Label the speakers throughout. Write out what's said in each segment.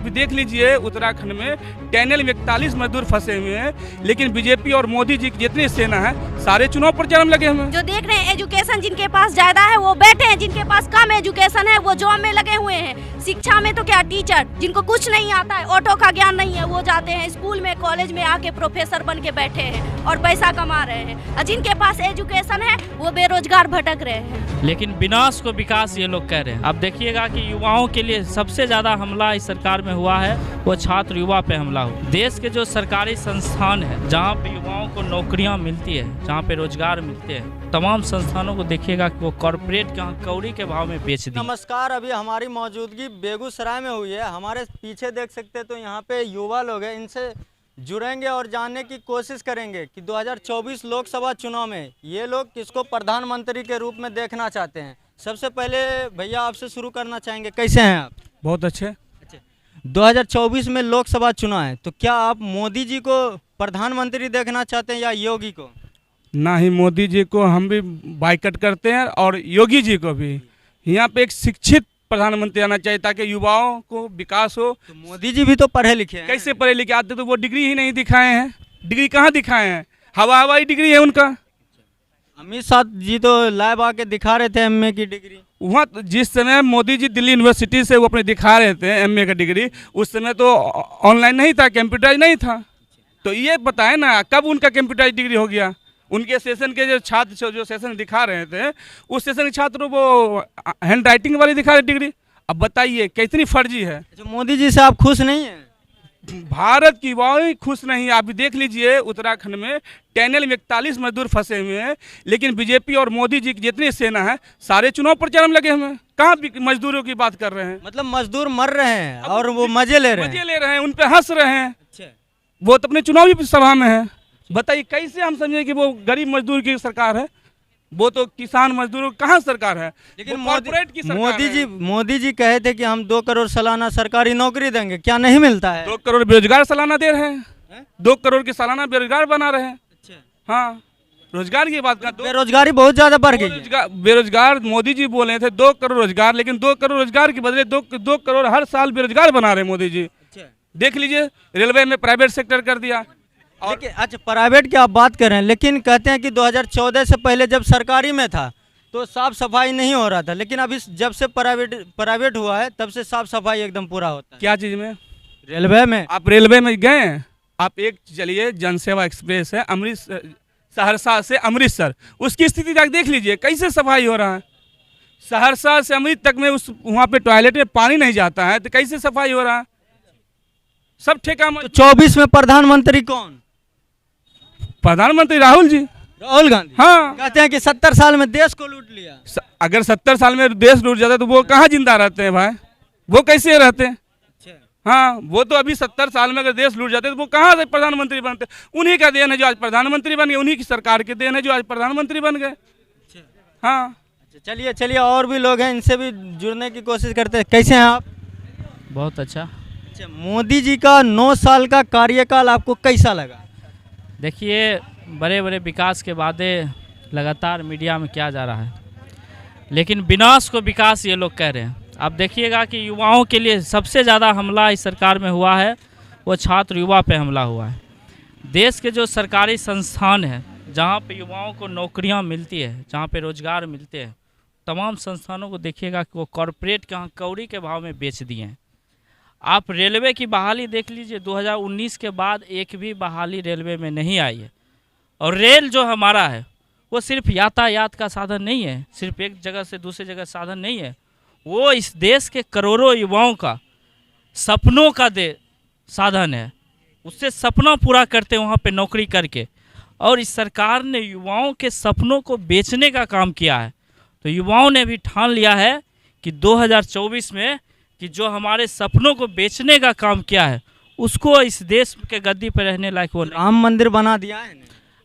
Speaker 1: अभी देख लीजिए उत्तराखंड में टनल में 41 मजदूर फंसे हुए हैं, लेकिन बीजेपी और मोदी जी की जितनी सेना है सारे चुनाव प्रचार लगे हुए हैं।
Speaker 2: जो देख रहे हैं एजुकेशन जिनके पास ज्यादा है वो बैठे हैं, जिनके पास कम एजुकेशन है वो जॉब में लगे हुए हैं। शिक्षा में तो क्या टीचर जिनको कुछ नहीं आता है, ऑटो का ज्ञान नहीं है, वो जाते हैं स्कूल में कॉलेज में आके प्रोफेसर बन के बैठे हैं और पैसा कमा रहे हैं। और जिनके पास एजुकेशन है वो बेरोजगार भटक रहे हैं।
Speaker 3: लेकिन विनाश को विकास ये लोग कह रहे हैं। अब देखिएगा कि युवाओं के लिए सबसे ज्यादा हमला इस सरकार में हुआ है वो छात्र युवा पे हमला हुआ। देश के जो सरकारी संस्थान है जहाँ पे युवाओं को नौकरियाँ मिलती है, जहाँ पे रोजगार मिलते हैं, तमाम संस्थानों को देखिएगा कि वो कॉरपोरेट के कौड़ी के भाव में बेच दी।
Speaker 4: नमस्कार, अभी हमारी मौजूदगी बेगूसराय में हुई है। हमारे पीछे देख सकते हैं तो यहाँ पे युवा लोग हैं, इनसे जुड़ेंगे और जानने की कोशिश करेंगे कि 2024 लोकसभा चुनाव में ये लोग किसको प्रधानमंत्री के रूप में देखना चाहते हैं। सबसे पहले भैया आपसे शुरू करना चाहेंगे, कैसे हैं आप?
Speaker 1: बहुत अच्छे।
Speaker 4: 2024 में लोकसभा चुनाव है तो क्या आप मोदी जी को प्रधानमंत्री देखना चाहते हैं या योगी को?
Speaker 1: ना ही मोदी जी को हम भी बाइकआउट करते हैं और योगी जी को भी। यहाँ पे एक शिक्षित प्रधानमंत्री आना चाहिए ताकि युवाओं को विकास हो।
Speaker 4: तो मोदी जी भी तो पढ़े लिखे हैं।
Speaker 1: कैसे पढ़े लिखे आते तो वो डिग्री ही नहीं दिखाए हैं। डिग्री कहाँ दिखाए हैं? हवाई डिग्री है उनका।
Speaker 4: अमित शाह जी तो लाइव आके दिखा रहे थे एमए की डिग्री।
Speaker 1: वहाँ जिस समय मोदी जी दिल्ली यूनिवर्सिटी से वो अपने दिखा रहे थे एमए का डिग्री, उस समय तो ऑनलाइन नहीं था, कंप्यूटराइज नहीं था। तो ये बताए ना कब उनका कंप्यूटराइज डिग्री हो गया? उनके सेशन के जो छात्र जो सेशन दिखा रहे थे उस सेशन के छात्रों वो हैंड राइटिंग वाली दिखा रहे डिग्री। अब बताइए कितनी फर्जी है।
Speaker 4: मोदी जी से आप खुश नहीं हैं?
Speaker 1: भारत की युवाएं खुश नहीं। आप भी देख लीजिए उत्तराखंड में टनल में 41 मजदूर फंसे हुए हैं, लेकिन बीजेपी और मोदी जी की जितनी सेना है सारे चुनाव प्रचार में लगे हुए हैं। कहाँ मजदूरों की बात कर रहे हैं?
Speaker 4: मतलब मजदूर मर रहे हैं और वो मजे ले रहे हैं,
Speaker 1: उन पे हंस रहे हैं। वो तो अपने चुनावी सभा में है। बताइए कैसे हम समझे कि वो गरीब मजदूर की सरकार है? वो तो किसान मजदूरों कहाँ सरकार है?
Speaker 4: लेकिन
Speaker 1: कॉर्पोरेट की सरकार
Speaker 4: मोदी जी कहे थे कि हम 2 करोड़ सालाना सरकारी नौकरी देंगे, क्या नहीं मिलता है?
Speaker 1: 2 करोड़ बेरोजगार सालाना दे रहे हैं। 2 करोड़ के सालाना बेरोजगार बना रहे हैं। हाँ, रोजगार की बात कर।
Speaker 4: बेरोजगारी बहुत ज्यादा बढ़ गई।
Speaker 1: बेरोजगार मोदी जी बोल रहे थे 2 करोड़ रोजगार, लेकिन 2 करोड़ रोजगार के बदले 2 करोड़ हर साल बेरोजगार बना रहे हैं मोदी जी। देख लीजिए रेलवे में प्राइवेट सेक्टर कर दिया।
Speaker 4: और अच्छा, प्राइवेट की आप बात कर रहे हैं, लेकिन कहते हैं कि 2014 से पहले जब सरकारी में था तो साफ सफाई नहीं हो रहा था, लेकिन अभी जब से प्राइवेट हुआ है तब से साफ सफाई एकदम पूरा होता है।
Speaker 1: क्या चीज़ में?
Speaker 4: रेलवे में।
Speaker 1: आप रेलवे में गए हैं? आप एक चलिए जनसेवा एक्सप्रेस है सहरसा से अमृतसर, उसकी स्थिति जाकर देख लीजिए कैसे सफाई हो रहा है। सहरसा से अमृत तक में उस वहाँ पे टॉयलेट में पानी नहीं जाता है तो कैसे सफाई हो रहा है? सब ठेका।
Speaker 4: तो 24 में प्रधानमंत्री कौन?
Speaker 1: प्रधानमंत्री राहुल
Speaker 4: गांधी।
Speaker 1: हाँ,
Speaker 4: कहते हैं कि 70 साल में देश को लूट लिया।
Speaker 1: अगर 70 साल में देश लूट जाता तो वो कहाँ जिंदा रहते हैं भाई? वो कैसे रहते हैं? हाँ, वो तो अभी 70 साल में अगर देश लूट जाते तो वो कहाँ से प्रधानमंत्री बनते? उन्हीं का देन है जो आज प्रधानमंत्री बन गए, उन्हीं की सरकार के देन है जो आज प्रधानमंत्री बन गए। हाँ,
Speaker 4: चलिए और भी लोग हैं, इनसे भी जुड़ने की कोशिश करते हैं। कैसे हैं आप?
Speaker 3: बहुत अच्छा।
Speaker 4: मोदी जी का 9 साल का कार्यकाल आपको कैसा लगा?
Speaker 3: देखिए बड़े बड़े विकास के वादे लगातार मीडिया में किया जा रहा है, लेकिन विनाश को विकास ये लोग कह रहे हैं। अब देखिएगा कि युवाओं के लिए सबसे ज़्यादा हमला इस सरकार में हुआ है वो छात्र युवा पे हमला हुआ है। देश के जो सरकारी संस्थान है जहाँ पे युवाओं को नौकरियाँ मिलती है, जहाँ पे रोजगार मिलते हैं, तमाम संस्थानों को देखिएगा कि वो कॉरपोरेट के कौड़ी के भाव में बेच दिए हैं। आप रेलवे की बहाली देख लीजिए, 2019 के बाद एक भी बहाली रेलवे में नहीं आई है। और रेल जो हमारा है वो सिर्फ यातायात का साधन नहीं है, सिर्फ एक जगह से दूसरी जगह साधन नहीं है, वो इस देश के करोड़ों युवाओं का सपनों का साधन है। उससे सपना पूरा करते हैं वहाँ पे नौकरी करके। और इस सरकार ने युवाओं के सपनों को बेचने का काम किया है। तो युवाओं ने भी ठान लिया है कि 2024 में कि जो हमारे सपनों को बेचने का काम किया है उसको इस देश के गद्दी पर रहने लायक वो
Speaker 4: राम मंदिर बना दिया है।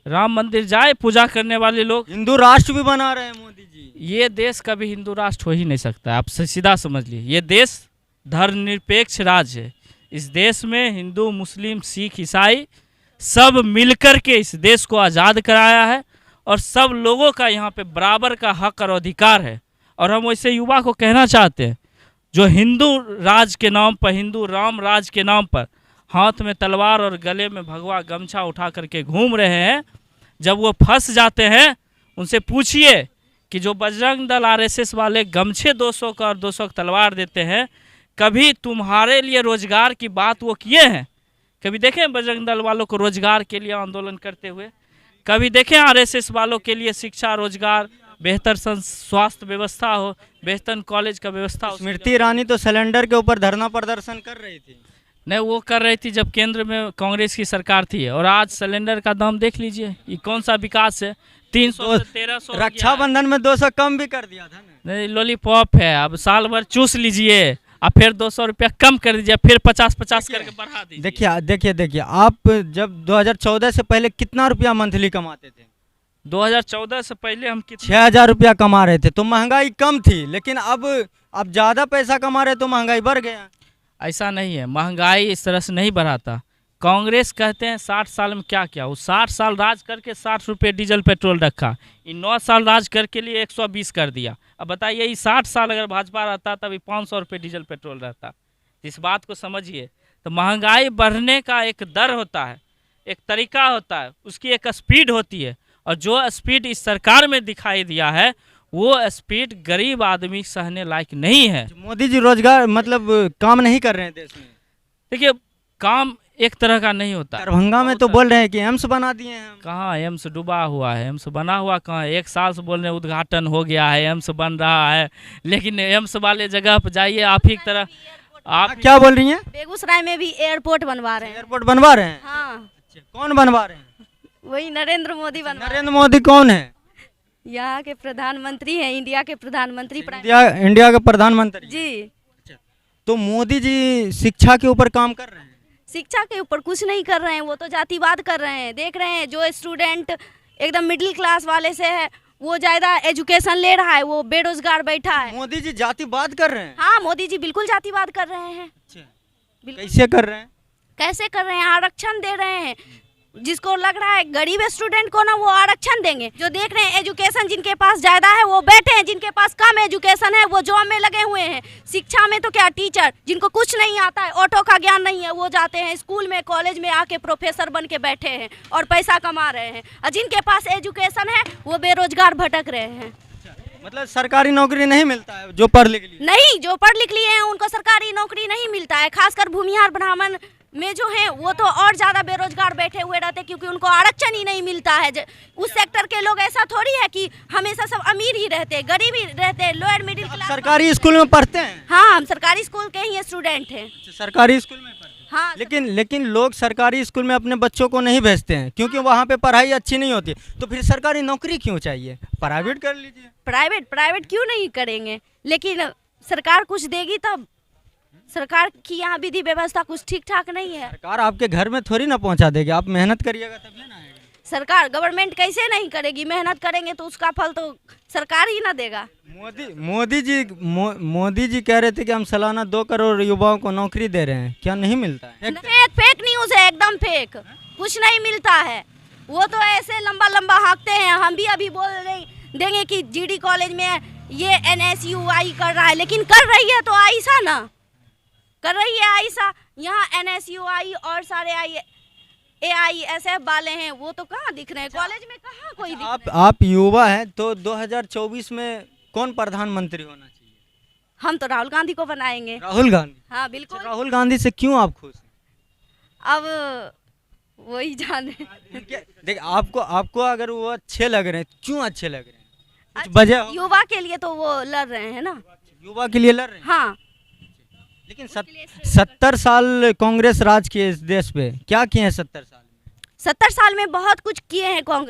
Speaker 3: राम मंदिर जाए पूजा करने वाले लोग,
Speaker 4: हिंदू राष्ट्र भी बना रहे हैं मोदी जी।
Speaker 3: ये देश कभी हिंदू राष्ट्र हो ही नहीं सकता। आप सीधा समझ लीजिए, ये देश धर्मनिरपेक्ष राज्य है। इस देश में हिंदू मुस्लिम सिख ईसाई सब मिलकर के इस देश को आज़ाद कराया है और सब लोगों का यहाँ पे बराबर का हक और अधिकार है। और हम वैसे युवा को कहना चाहते हैं जो हिंदू राज के नाम पर, हिंदू राम राज के नाम पर हाथ में तलवार और गले में भगवा गमछा उठा करके घूम रहे हैं, जब वो फंस जाते हैं उनसे पूछिए कि जो बजरंग दल आरएसएस वाले गमछे 200 का और 200 का तलवार देते हैं, कभी तुम्हारे लिए रोजगार की बात वो किए हैं? कभी देखें बजरंग दल वालों को रोजगार के लिए आंदोलन करते हुए? कभी देखें आरएसएस वालों के लिए शिक्षा, रोजगार, बेहतर स्वास्थ्य व्यवस्था हो, बेहतर कॉलेज का व्यवस्था हो?
Speaker 4: स्मृति ईरानी तो सिलेंडर के ऊपर धरना प्रदर्शन कर रही थी।
Speaker 3: नहीं, वो कर रही थी जब केंद्र में कांग्रेस की सरकार थी, और आज सिलेंडर का दाम देख लीजिए, ये कौन सा विकास है? 300 से 1300।
Speaker 4: रक्षाबंधन में 200 कम भी कर दिया था ना।
Speaker 3: नहीं, लॉलीपॉप है, अब साल भर चूस लीजिए और फिर 200 रुपया कम कर दीजिए, फिर 50-50 करके बढ़ा दीजिए।
Speaker 4: देखिए आप जब 2014 से पहले कितना रुपया मंथली कमाते थे?
Speaker 3: 2014 से पहले हम कितने
Speaker 4: 6000 रुपया कमा रहे थे, तो महंगाई कम थी। लेकिन अब ज़्यादा पैसा कमा रहे तो महंगाई बढ़ गया।
Speaker 3: ऐसा नहीं है, महंगाई इस तरह से नहीं बढ़ाता। कांग्रेस कहते हैं 60 साल में क्या किया, वो 60 साल राज करके 60 रुपये डीजल पेट्रोल रखा, इन 9 साल राज करके लिए 120 कर दिया। अब बताइए, ये 60 साल अगर भाजपा रहता तभी 500 रुपये डीजल पेट्रोल रहता। इस बात को समझिए। तो महंगाई बढ़ने का एक दर होता है, एक तरीका होता है, उसकी एक स्पीड होती है, और जो स्पीड इस सरकार में दिखाई दिया है वो स्पीड गरीब आदमी सहने लायक नहीं है।
Speaker 4: मोदी जी रोजगार मतलब काम नहीं कर रहे हैं देश में।
Speaker 3: देखिए, काम एक तरह का नहीं होता।
Speaker 4: दरभंगा में तो बोल रहे हैं कि एम्स बना दिए हैं हम।
Speaker 3: कहाँ एम्स डूबा हुआ है? एम्स बना हुआ कहाँ? 1 साल से बोल रहे हैं उद्घाटन हो गया है, एम्स बन रहा है, लेकिन एम्स वाले जगह पर जाइए आप ही की तरह। आप
Speaker 4: क्या बोल रही हैं?
Speaker 2: बेगूसराय में भी एयरपोर्ट बनवा रहे हैं।
Speaker 4: एयरपोर्ट बनवा रहे हैं?
Speaker 2: हाँ,
Speaker 4: कौन बनवा रहे हैं?
Speaker 2: वही नरेंद्र मोदी बनवा।
Speaker 4: नरेंद्र मोदी कौन है?
Speaker 2: यहाँ के प्रधानमंत्री हैं, इंडिया के प्रधानमंत्री।
Speaker 4: इंडिया के प्रधानमंत्री
Speaker 2: जी।
Speaker 4: तो मोदी जी शिक्षा के ऊपर काम कर रहे हैं?
Speaker 2: शिक्षा के ऊपर कुछ नहीं कर रहे हैं, वो तो जातिवाद कर रहे हैं। देख रहे हैं, जो स्टूडेंट एकदम मिडिल क्लास वाले से है वो ज्यादा एजुकेशन ले रहा है, वो बेरोजगार बैठा है।
Speaker 4: मोदी जी जातिवाद कर रहे हैं?
Speaker 2: हाँ, मोदी जी बिल्कुल जातिवाद कर रहे हैं।
Speaker 4: कैसे कर रहे हैं?
Speaker 2: कैसे कर रहे हैं? आरक्षण दे रहे हैं। जिसको लग रहा है गरीब स्टूडेंट को ना वो आरक्षण देंगे। जो देख रहे हैं एजुकेशन जिनके पास ज्यादा है वो बैठे हैं, जिनके पास कम एजुकेशन है वो जॉब में लगे हुए हैं। शिक्षा में तो क्या, टीचर जिनको कुछ नहीं आता है, ऑटो का ज्ञान नहीं है, वो जाते हैं स्कूल में, कॉलेज में आके प्रोफेसर बन के बैठे हैं और पैसा कमा रहे हैं। और जिनके पास एजुकेशन है वो बेरोजगार भटक रहे हैं।
Speaker 4: मतलब सरकारी नौकरी नहीं मिलता है जो पढ़ लिख लिए?
Speaker 2: नहीं, जो पढ़ लिख लिए हैं उनको सरकारी नौकरी नहीं मिलता है। खासकर भूमिहार ब्राह्मण में जो है वो तो और ज़्यादा बेरोजगार बैठे हुए रहते हैं, क्योंकि उनको आरक्षण ही नहीं मिलता है। उस सेक्टर के लोग ऐसा थोड़ी है कि हमेशा सब अमीर ही रहते हैं, गरीब ही रहते हैं, लोअर मिडिल क्लास।
Speaker 4: सरकारी स्कूल में पढ़ते हैं?
Speaker 2: हाँ, हम सरकारी स्कूल के ही स्टूडेंट हैं।
Speaker 4: सरकारी स्कूल में पढ़ते हैं?
Speaker 2: हाँ।
Speaker 4: लेकिन लोग सरकारी स्कूल में अपने बच्चों को नहीं भेजते हैं, क्योंकि वहाँ पे पढ़ाई अच्छी नहीं होती। तो फिर सरकारी नौकरी क्यों चाहिए? प्राइवेट कर लीजिए।
Speaker 2: प्राइवेट क्यों नहीं करेंगे? लेकिन सरकार कुछ देगी तब। सरकार की यहाँ विधि व्यवस्था कुछ ठीक ठाक नहीं है।
Speaker 4: सरकार आपके घर में थोड़ी ना पहुँचा देगी, आप मेहनत करिएगा तब ना आएगा।
Speaker 2: सरकार गवर्नमेंट कैसे नहीं करेगी? मेहनत करेंगे तो उसका फल तो सरकार ही ना देगा।
Speaker 4: मोदी जी कह रहे थे कि हम सालाना 2 करोड़ युवाओं को नौकरी दे रहे हैं, क्या नहीं मिलता है?
Speaker 2: फेक न्यूज़ है, एकदम फेक। कुछ नहीं मिलता है। वो तो ऐसे लंबा लंबा हाँकते हैं। हम भी अभी बोल नहीं देंगे कि जीडी कॉलेज में ये NSUI कर रहा है, लेकिन कर रही है तो आयशा ना कर रही है। आयशा यहाँ NSUI और सारे AISF वाले हैं, वो तो कहाँ दिख रहे हैं कॉलेज में? कहाँ कोई दिख रहे हैं?
Speaker 4: आप युवा हैं, तो 2024 में कौन प्रधानमंत्री होना चाहिए?
Speaker 2: हम तो राहुल गांधी को बनाएंगे।
Speaker 4: राहुल गांधी?
Speaker 2: हाँ बिल्कुल।
Speaker 4: राहुल गांधी से क्यों आप खुश हैं?
Speaker 2: अब वही जाने।
Speaker 4: देख, आपको अगर वो अच्छे लग रहे हैं, क्यों अच्छे लग रहे हैं? कुछ वजह हो?
Speaker 2: युवा के लिए तो वो लड़ रहे हैं ना।
Speaker 4: युवा के लिए लड़ रहे हैं?
Speaker 2: हाँ।
Speaker 4: लेकिन 70 साल कांग्रेस राज किए इस देश पे, क्या किए हैं 70 साल में?
Speaker 2: 70 साल में बहुत कुछ किए हैं कांग्रेस।